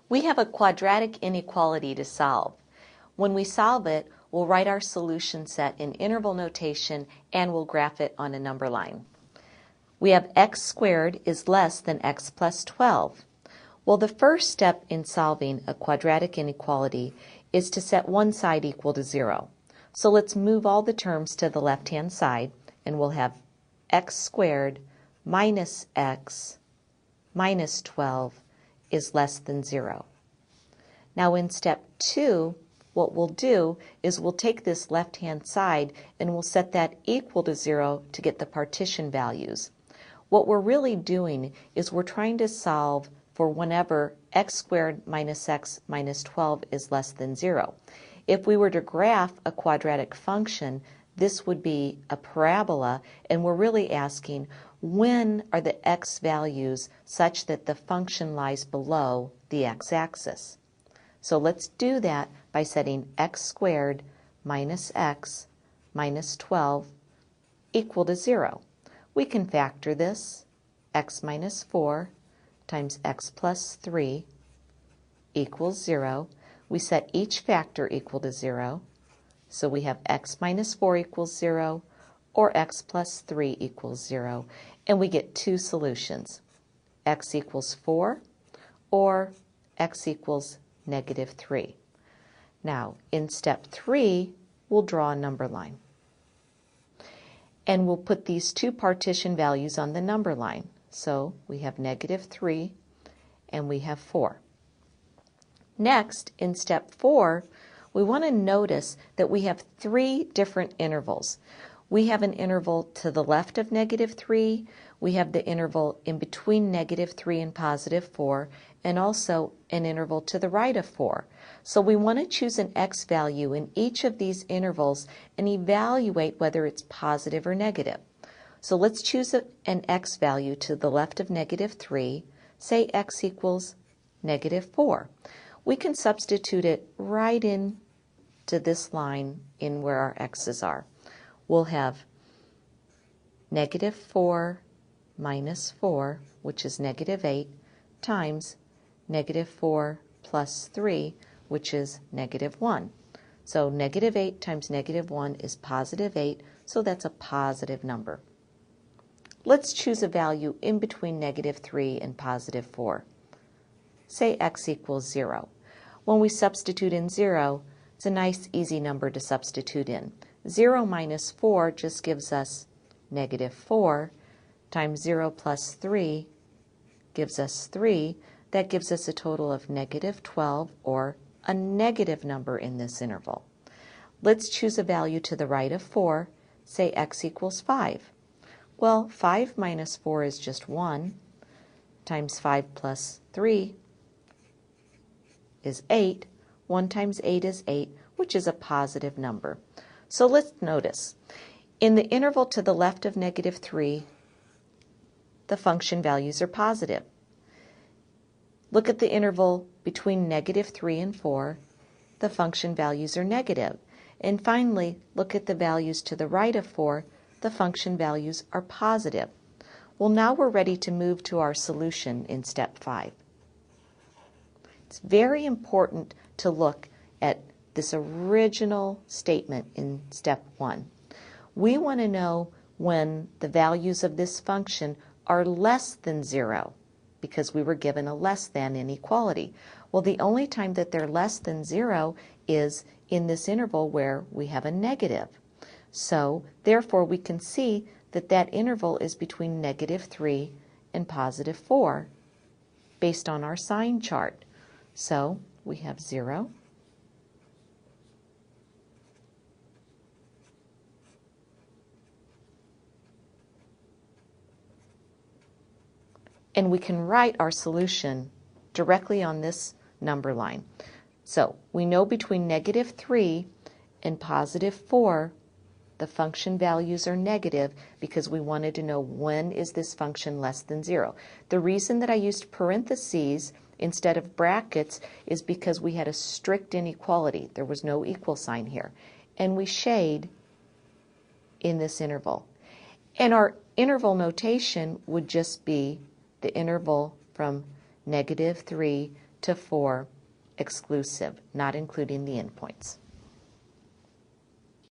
We have a quadratic inequality to solve. When we solve it, we'll write our solution set in interval notation and we'll graph it on a number line. We have x squared is less than x plus 12. Well, the first step in solving a quadratic inequality is to set one side equal to 0. So let's move all the terms to the left-hand side, and we'll have x squared minus x minus 12 is less than 0. Now in step 2, what we'll do is we'll take this left-hand side and we'll set that equal to 0 to get the partition values. What we're really doing is we're trying to solve for whenever x squared minus x minus 12 is less than 0. If we were to graph a quadratic function, this would be a parabola, and we're really asking when are the x values such that the function lies below the x-axis. So let's do that by setting x squared minus x minus 12 equal to 0. We can factor this. X minus 4 times x plus 3 equals 0. We set each factor equal to 0. So we have x minus 4 equals 0 or x plus 3 equals 0. And we get two solutions. X equals 4 or x equals negative 3. Now, in step 3, we'll draw a number line. And we'll put these two partition values on the number line. So we have negative 3 and we have 4. Next, in step 4, we want to notice that we have three different intervals. We have an interval to the left of negative 3, we have the interval in between negative 3 and positive 4, and also an interval to the right of 4. So we want to choose an x value in each of these intervals and evaluate whether it's positive or negative. So let's choose an x value to the left of negative 3, say x equals negative 4. We can substitute it right in to this line in where our x's are. We'll have negative 4 minus 4, which is negative 8, times negative 4 plus 3, which is negative 1. So negative 8 times negative 1 is positive 8, so that's a positive number. Let's choose a value in between negative 3 and positive 4. Say x equals 0. When we substitute in 0, it's a nice easy number to substitute in. 0 minus 4 just gives us negative 4 times 0 plus 3 gives us 3. That gives us a total of negative 12, or a negative number in this interval. Let's choose a value to the right of 4, say x equals 5. Well, 5 minus 4 is just 1, times 5 plus 3 is 8. 1 times 8 is 8, which is a positive number. So let's notice, in the interval to the left of negative 3, the function values are positive. Look at the interval between negative 3 and 4, the function values are negative. And finally, look at the values to the right of 4, the function values are positive. Well, now we're ready to move to our solution in step 5. It's very important to look at this original statement in step 1. We want to know when the values of this function are less than 0, because we were given a less than inequality. Well, the only time that they're less than 0 is in this interval where we have a negative. So, therefore, we can see that that interval is between negative 3 and positive 4 based on our sign chart. So, we have 0, and we can write our solution directly on this number line. So we know between negative 3 and positive 4, the function values are negative because we wanted to know when is this function less than 0. The reason that I used parentheses instead of brackets is because we had a strict inequality. There was no equal sign here. And we shade in this interval. And our interval notation would just be the interval from negative 3 to 4 exclusive, not including the endpoints.